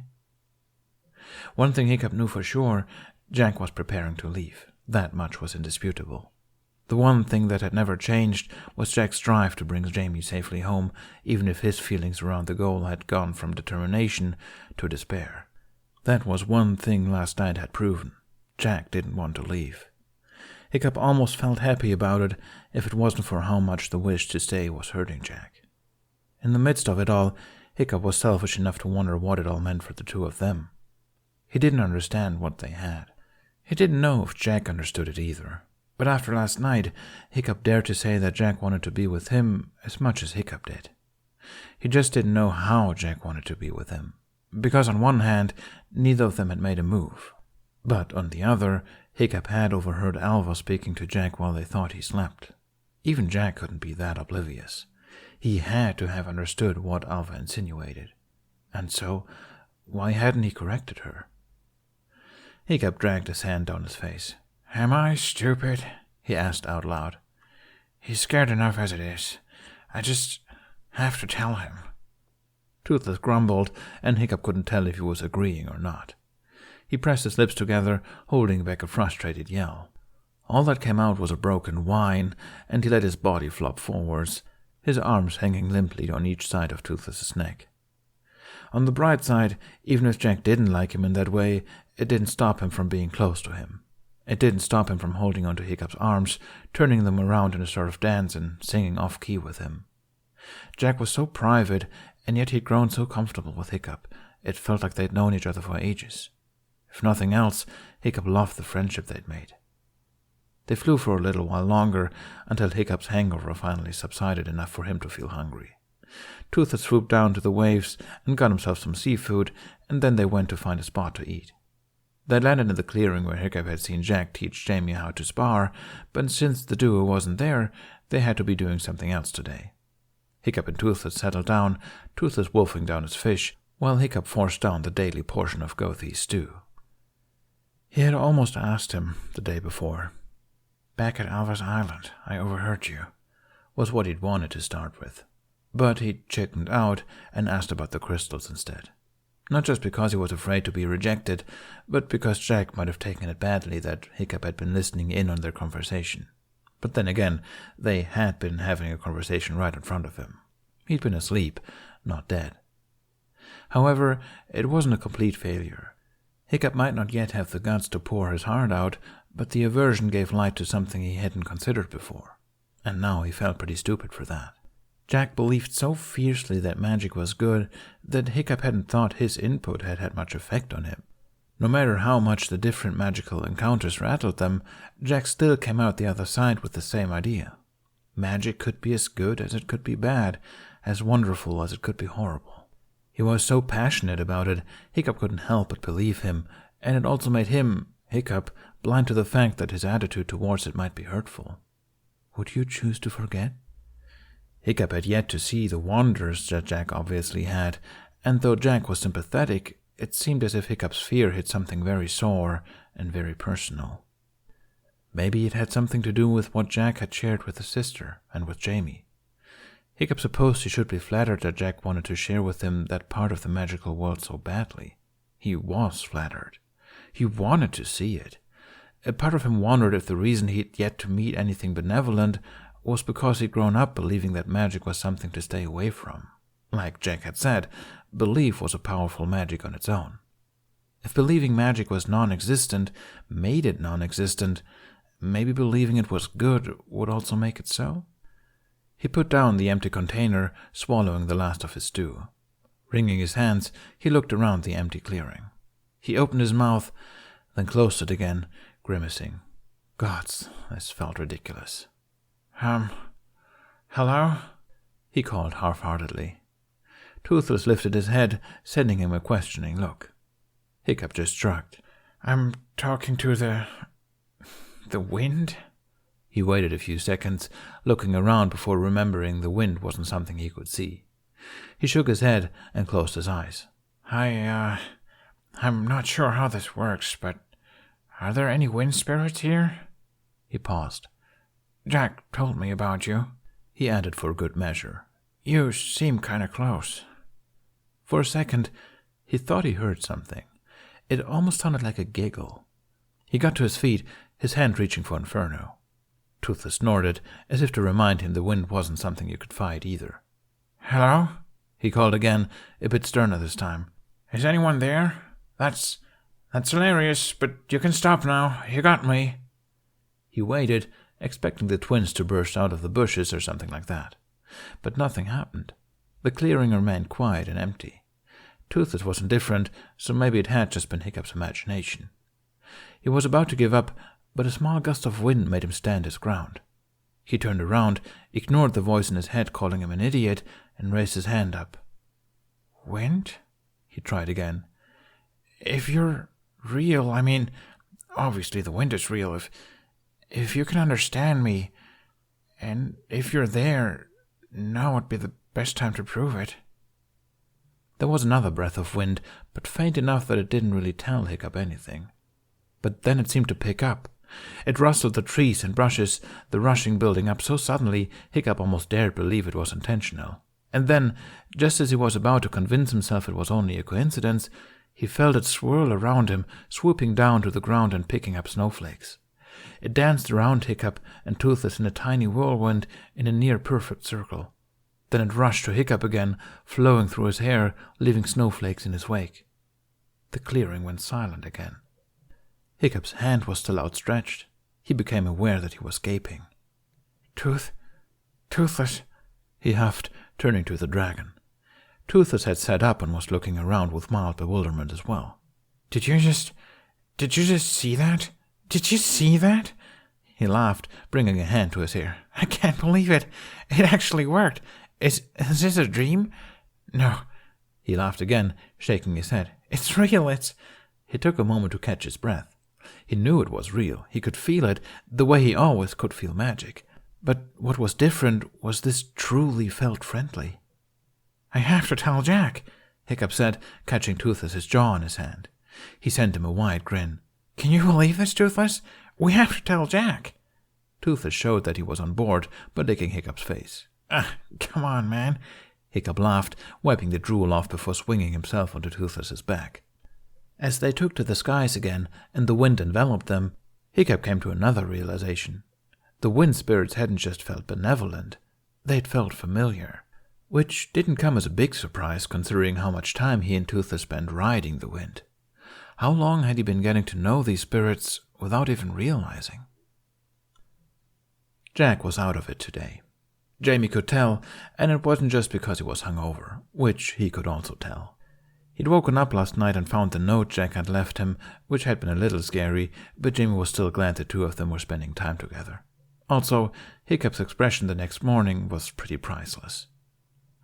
One thing Hiccup knew for sure, Jack was preparing to leave. That much was indisputable. The one thing that had never changed was Jack's drive to bring Jamie safely home, even if his feelings around the goal had gone from determination to despair. That was one thing last night had proven. Jack didn't want to leave. Hiccup almost felt happy about it if it wasn't for how much the wish to stay was hurting Jack. In the midst of it all, Hiccup was selfish enough to wonder what it all meant for the two of them. He didn't understand what they had. He didn't know if Jack understood it either. But after last night, Hiccup dared to say that Jack wanted to be with him as much as Hiccup did. He just didn't know how Jack wanted to be with him. Because on one hand, neither of them had made a move. But on the other, Hiccup had overheard Alva speaking to Jack while they thought he slept. Even Jack couldn't be that oblivious. He had to have understood what Alva insinuated. And so, why hadn't he corrected her? Hiccup dragged his hand down his face. "Am I stupid?" he asked out loud. "He's scared enough as it is. I just have to tell him." Toothless grumbled, and Hiccup couldn't tell if he was agreeing or not. He pressed his lips together, holding back a frustrated yell. All that came out was a broken whine, and he let his body flop forwards, his arms hanging limply on each side of Toothless's neck. On the bright side, even if Jack didn't like him in that way, it didn't stop him from being close to him. It didn't stop him from holding onto Hiccup's arms, turning them around in a sort of dance and singing off-key with him. Jack was so private, and yet he'd grown so comfortable with Hiccup, it felt like they'd known each other for ages. If nothing else, Hiccup loved the friendship they'd made. They flew for a little while longer, until Hiccup's hangover finally subsided enough for him to feel hungry. Toothless swooped down to the waves and got himself some seafood, and then they went to find a spot to eat. They landed in the clearing where Hiccup had seen Jack teach Jamie how to spar, but since the duo wasn't there, they had to be doing something else today. Hiccup and Toothless settled down, Toothless wolfing down his fish, while Hiccup forced down the daily portion of Gothi's stew. He had almost asked him the day before. "Back at Alva's Island, I overheard you," was what he'd wanted to start with. But he'd chickened out and asked about the crystals instead. Not just because he was afraid to be rejected, but because Jack might have taken it badly that Hiccup had been listening in on their conversation. But then again, they had been having a conversation right in front of him. He'd been asleep, not dead. However, it wasn't a complete failure. Hiccup might not yet have the guts to pour his heart out, but the aversion gave light to something he hadn't considered before, and now he felt pretty stupid for that. Jack believed so fiercely that magic was good that Hiccup hadn't thought his input had had much effect on him. No matter how much the different magical encounters rattled them, Jack still came out the other side with the same idea. Magic could be as good as it could be bad, as wonderful as it could be horrible. He was so passionate about it, Hiccup couldn't help but believe him, and it also made him, Hiccup, blind to the fact that his attitude towards it might be hurtful. Would you choose to forget? Hiccup had yet to see the wonders that Jack obviously had, and though Jack was sympathetic, it seemed as if Hiccup's fear hit something very sore and very personal. Maybe it had something to do with what Jack had shared with his sister and with Jamie. Hiccup supposed he should be flattered that Jack wanted to share with him that part of the magical world so badly. He was flattered. He wanted to see it. A part of him wondered if the reason he'd yet to meet anything benevolent was because he'd grown up believing that magic was something to stay away from. Like Jack had said, belief was a powerful magic on its own. If believing magic was non-existent made it non-existent, maybe believing it was good would also make it so? He put down the empty container, swallowing the last of his stew. Wringing his hands, he looked around the empty clearing. He opened his mouth, then closed it again, grimacing. Gods, this felt ridiculous. Hello? He called half-heartedly. Toothless lifted his head, sending him a questioning look. Hiccup just shrugged. I'm talking to the wind? He waited a few seconds, looking around before remembering the wind wasn't something he could see. He shook his head and closed his eyes. I'm not sure how this works, but are there any wind spirits here? He paused. Jack told me about you, he added for good measure. You seem kind of close. For a second, he thought he heard something. It almost sounded like a giggle. He got to his feet, his hand reaching for Inferno. Toothless snorted, as if to remind him the wind wasn't something you could fight either. Hello? He called again, a bit sterner this time. Is anyone there? That's hilarious, but you can stop now. You got me. He waited, expecting the twins to burst out of the bushes or something like that. But nothing happened. The clearing remained quiet and empty. Toothless wasn't different, so maybe it had just been Hiccup's imagination. He was about to give up, but a small gust of wind made him stand his ground. He turned around, ignored the voice in his head calling him an idiot, and raised his hand up. Wind? He tried again. If you're real, I mean, obviously the wind is real. If you can understand me, and if you're there, now would be the best time to prove it. There was another breath of wind, but faint enough that it didn't really tell Hiccup anything. But then it seemed to pick up. It rustled the trees and brushes, the rushing building up so suddenly Hiccup almost dared believe it was intentional. And then, just as he was about to convince himself it was only a coincidence, he felt it swirl around him, swooping down to the ground and picking up snowflakes. It danced around Hiccup and Toothless in a tiny whirlwind in a near-perfect circle. Then it rushed to Hiccup again, flowing through his hair, leaving snowflakes in his wake. The clearing went silent again. Hiccup's hand was still outstretched. He became aware that he was gaping. Toothless, he huffed, turning to the dragon. Toothless had sat up and was looking around with mild bewilderment as well. Did you just see that? Did you see that? He laughed, bringing a hand to his ear. I can't believe it. It actually worked. Is this a dream? No. He laughed again, shaking his head. It's real, He took a moment to catch his breath. He knew it was real. He could feel it, the way he always could feel magic. But what was different was this truly felt friendly. I have to tell Jack, Hiccup said, catching Toothless's jaw in his hand. He sent him a wide grin. Can you believe this, Toothless? We have to tell Jack. Toothless showed that he was on board by licking Hiccup's face. Come on, man. Hiccup laughed, wiping the drool off before swinging himself onto Toothless's back. As they took to the skies again and the wind enveloped them, Hiccup came to another realization. The wind spirits hadn't just felt benevolent, they'd felt familiar. Which didn't come as a big surprise considering how much time he and Toothless spent riding the wind. How long had he been getting to know these spirits without even realizing. Jack was out of it today. Jamie could tell, and it wasn't just because he was hungover, which he could also tell. He'd woken up last night and found the note Jack had left him, which had been a little scary, but Jamie was still glad the two of them were spending time together. Also, Hiccup's expression the next morning was pretty priceless.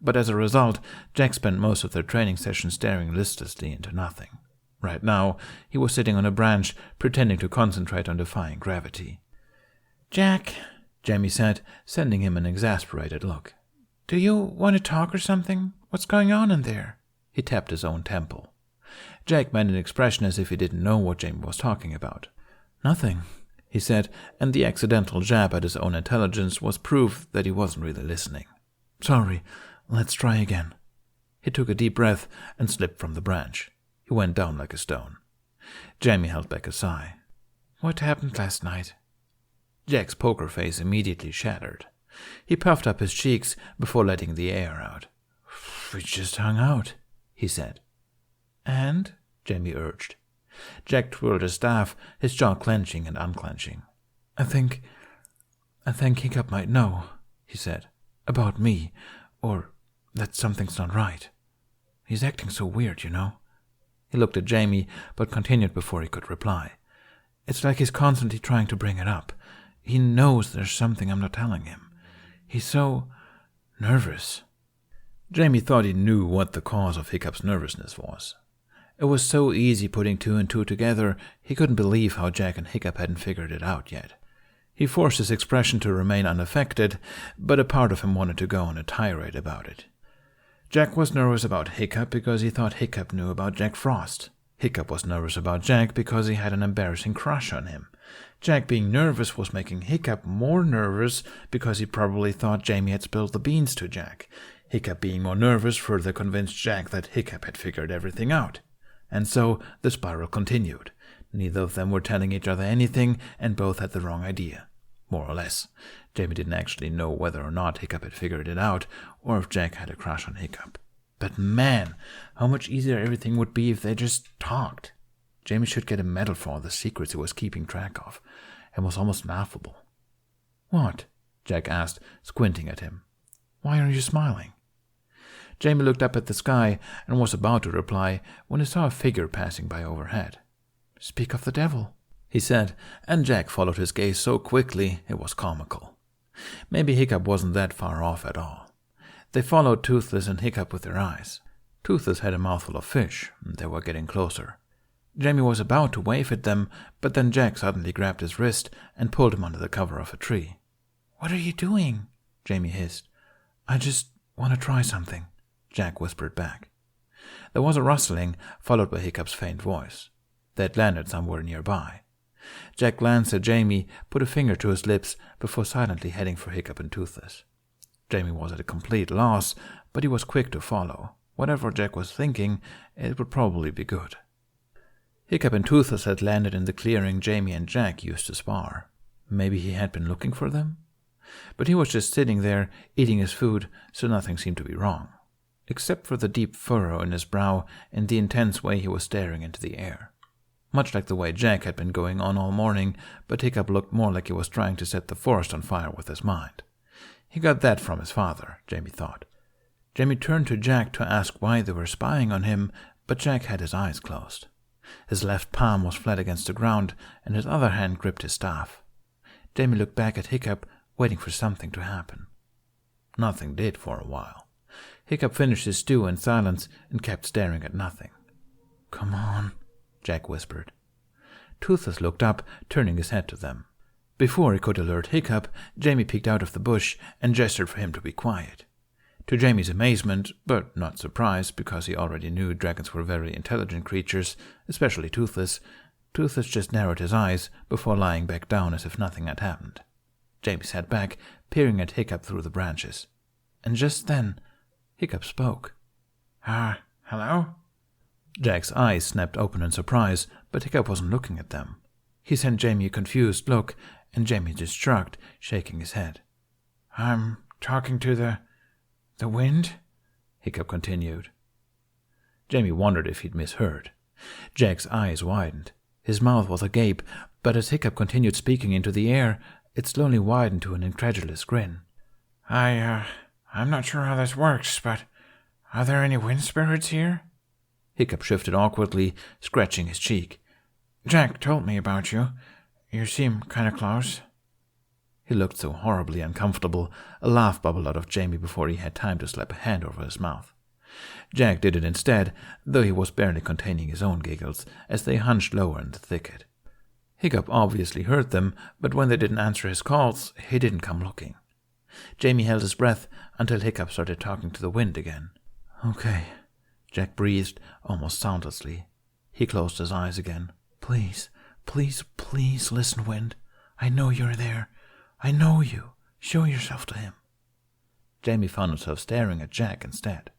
But as a result, Jack spent most of their training session staring listlessly into nothing. Right now, he was sitting on a branch, pretending to concentrate on defying gravity. "Jack," Jamie said, sending him an exasperated look. "Do you want to talk or something? What's going on in there?" He tapped his own temple. Jack made an expression as if he didn't know what Jamie was talking about. "Nothing," he said, and the accidental jab at his own intelligence was proof that he wasn't really listening. "Sorry, let's try again." He took a deep breath and slipped from the branch. He went down like a stone. Jamie held back a sigh. "What happened last night?" Jack's poker face immediately shattered. He puffed up his cheeks before letting the air out. "We just hung out," he said. "And?" Jamie urged. Jack twirled his staff, his jaw clenching and unclenching. I think Hiccup might know," he said, "about me, or that something's not right. He's acting so weird, you know." He looked at Jamie, but continued before he could reply. "It's like he's constantly trying to bring it up. He knows there's something I'm not telling him. He's so nervous." Jamie thought he knew what the cause of Hiccup's nervousness was. It was so easy putting two and two together, he couldn't believe how Jack and Hiccup hadn't figured it out yet. He forced his expression to remain unaffected, but a part of him wanted to go on a tirade about it. Jack was nervous about Hiccup because he thought Hiccup knew about Jack Frost. Hiccup was nervous about Jack because he had an embarrassing crush on him. Jack being nervous was making Hiccup more nervous because he probably thought Jamie had spilled the beans to Jack. Hiccup being more nervous further convinced Jack that Hiccup had figured everything out. And so the spiral continued. Neither of them were telling each other anything, and both had the wrong idea. More or less. Jamie didn't actually know whether or not Hiccup had figured it out, or if Jack had a crush on Hiccup. But man, how much easier everything would be if they just talked. Jamie should get a medal for all the secrets he was keeping track of. It was almost laughable. "What?" Jack asked, squinting at him. "Why are you smiling?" Jamie looked up at the sky and was about to reply when he saw a figure passing by overhead. "Speak of the devil," he said, and Jack followed his gaze so quickly it was comical. Maybe Hiccup wasn't that far off at all. They followed Toothless and Hiccup with their eyes. Toothless had a mouthful of fish, and they were getting closer. Jamie was about to wave at them, but then Jack suddenly grabbed his wrist and pulled him under the cover of a tree. "What are you doing?" Jamie hissed. "I just want to try something," Jack whispered back. There was a rustling, followed by Hiccup's faint voice. They had landed somewhere nearby. Jack glanced at Jamie, put a finger to his lips, before silently heading for Hiccup and Toothless. Jamie was at a complete loss, but he was quick to follow. Whatever Jack was thinking, it would probably be good. Hiccup and Toothless had landed in the clearing Jamie and Jack used to spar. Maybe he had been looking for them? But he was just sitting there, eating his food, so nothing seemed to be wrong, except for the deep furrow in his brow and the intense way he was staring into the air. Much like the way Jack had been going on all morning, but Hiccup looked more like he was trying to set the forest on fire with his mind. He got that from his father, Jamie thought. Jamie turned to Jack to ask why they were spying on him, but Jack had his eyes closed. His left palm was flat against the ground, and his other hand gripped his staff. Jamie looked back at Hiccup, waiting for something to happen. Nothing did for a while. Hiccup finished his stew in silence and kept staring at nothing. "Come on," Jack whispered. Toothless looked up, turning his head to them. Before he could alert Hiccup, Jamie peeked out of the bush and gestured for him to be quiet. To Jamie's amazement, but not surprise because he already knew dragons were very intelligent creatures, especially Toothless, Toothless just narrowed his eyes before lying back down as if nothing had happened. Jamie sat back, peering at Hiccup through the branches. And just then, Hiccup spoke. Hello?" Jack's eyes snapped open in surprise, but Hiccup wasn't looking at them. He sent Jamie a confused look, and Jamie just shrugged, shaking his head. "I'm talking to the wind?" Hiccup continued. Jamie wondered if he'd misheard. Jack's eyes widened. His mouth was agape, but as Hiccup continued speaking into the air, it slowly widened to an incredulous grin. I'm not sure how this works, but are there any wind spirits here? Hiccup shifted awkwardly, scratching his cheek. Jack told me about you. You seem kind of close. He looked so horribly uncomfortable, a laugh bubbled out of Jamie before he had time to slap a hand over his mouth. Jack did it instead, though he was barely containing his own giggles as they hunched lower in the thicket. Hiccup obviously heard them, but when they didn't answer his calls, he didn't come looking. Jamie held his breath until Hiccup started talking to the wind again. "Okay," Jack breathed, almost soundlessly. He closed his eyes again. "Please, please, please listen, Wind. I know you're there. I know you. Show yourself to him." Jamie found himself staring at Jack instead.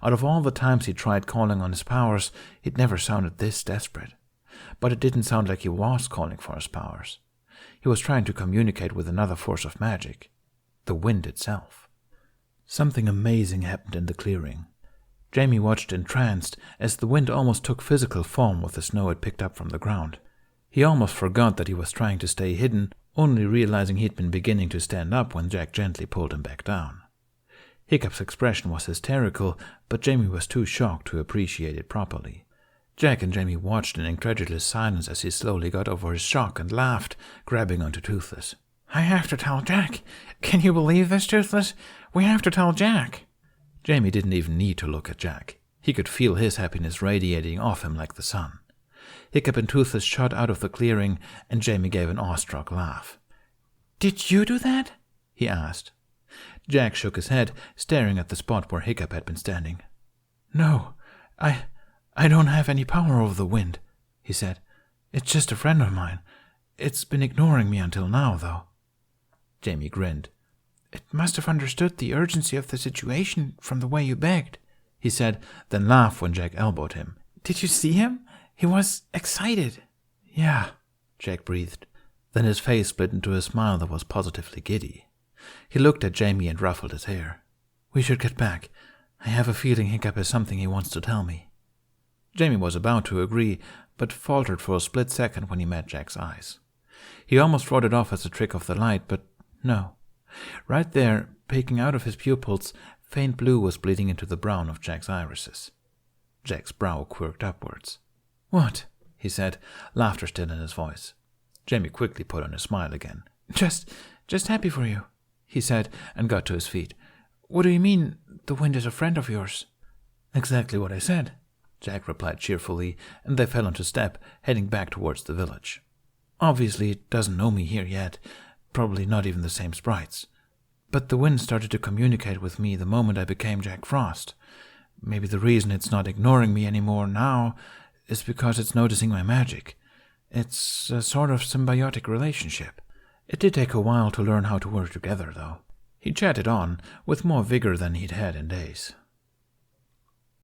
Out of all the times he tried calling on his powers, he'd never sounded this desperate. But it didn't sound like he was calling for his powers. He was trying to communicate with another force of magic, the wind itself. Something amazing happened in the clearing. Jamie watched entranced as the wind almost took physical form with the snow it picked up from the ground. He almost forgot that he was trying to stay hidden, only realizing he'd been beginning to stand up when Jack gently pulled him back down. Hiccup's expression was hysterical, but Jamie was too shocked to appreciate it properly. Jack and Jamie watched in incredulous silence as he slowly got over his shock and laughed, grabbing onto Toothless. "I have to tell Jack. Can you believe this, Toothless? We have to tell Jack." Jamie didn't even need to look at Jack. He could feel his happiness radiating off him like the sun. Hiccup and Toothless shot out of the clearing, and Jamie gave an awestruck laugh. "Did you do that?" he asked. Jack shook his head, staring at the spot where Hiccup had been standing. "No, I don't have any power over the wind," he said. "It's just a friend of mine. It's been ignoring me until now, though." Jamie grinned. "It must have understood the urgency of the situation from the way you begged," he said, then laughed when Jack elbowed him. "Did you see him? He was excited." "Yeah," Jack breathed. Then his face split into a smile that was positively giddy. He looked at Jamie and ruffled his hair. "We should get back. I have a feeling Hiccup has something he wants to tell me." Jamie was about to agree, but faltered for a split second when he met Jack's eyes. He almost wrote it off as a trick of the light, but no. Right there, peeking out of his pupils, faint blue was bleeding into the brown of Jack's irises. Jack's brow quirked upwards. "What?" he said, laughter still in his voice. Jamie quickly put on a smile again. Just happy for you," he said, and got to his feet. "What do you mean, the wind is a friend of yours?" "Exactly what I said," Jack replied cheerfully, and they fell into step, heading back towards the village. "Obviously, it doesn't know me here yet, probably not even the same sprites. But the wind started to communicate with me the moment I became Jack Frost. Maybe the reason it's not ignoring me anymore now is because it's noticing my magic. It's a sort of symbiotic relationship. It did take a while to learn how to work together, though." He chatted on, with more vigor than he'd had in days.